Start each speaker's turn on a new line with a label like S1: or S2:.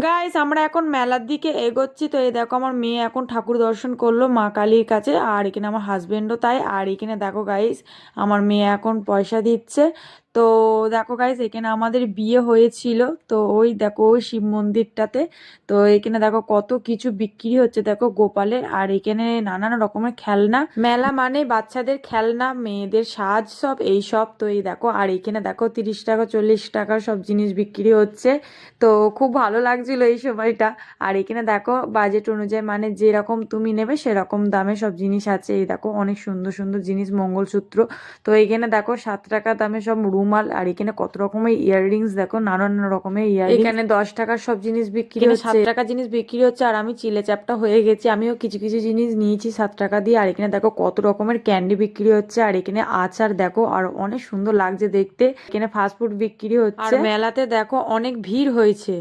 S1: Guys আমরা এখন মেলার দিকে এগোচ্ছি। তো এই দেখো আমার মেয়ে এখন ঠাকুর দর্শন করলো মা কালীর কাছে, আর এখানে আমার হাজবেন্ডও তাই। আর এখানে দেখো গাইস আমার মেয়ে এখন পয়সা দিচ্ছে। তো দেখো গাইস এখানে আমাদের বিয়ে হয়েছিল, তো ওই দেখো ওই শিব মন্দিরটাতে। তো এখানে দেখো কত কিছু বিক্রি হচ্ছে দেখো গোপালের, আর এখানে নানান রকমের খেলনা। মেলা মানে বাচ্চাদের খেলনা, মেয়েদের সাজ, সব এই সব। তো এই দেখো আর এখানে দেখো 30 টাকা 40 টাকার সব জিনিস বিক্রি হচ্ছে। তো খুব ভালো লাগছিল এই সময়টা। আর এখানে দেখো বাজেট অনুযায়ী মানে যেরকম তুমি নেবে সেরকম দামে সব জিনিস আছে। এই দেখো অনেক সুন্দর সুন্দর জিনিস, মঙ্গলসূত্র। তো এখানে দেখো 7 টাকা দামে সব রুমাল, আর এখানে কত রকমের ইয়াররিংস দেখো, নানান রকমের ইয়াররিংস। এখানে 10 টাকার সব জিনিস বিক্রি হচ্ছে, 7 টাকা জিনিস বিক্রি হচ্ছে। আর আমি চিলে চাপটা হয়ে গেছি, আমিও কিছু কিছু জিনিস নিয়েছি 7 টাকা দিয়ে। আর এখানে দেখো কত রকমের ক্যান্ডি বিক্রি হচ্ছে, আর এখানে আচার দেখো আর অনেক সুন্দর লাগছে দেখতে। এখানে ফাস্টফুড বিক্রি হচ্ছে, আর মেলাতে দেখো অনেক ভিড় হয়েছে।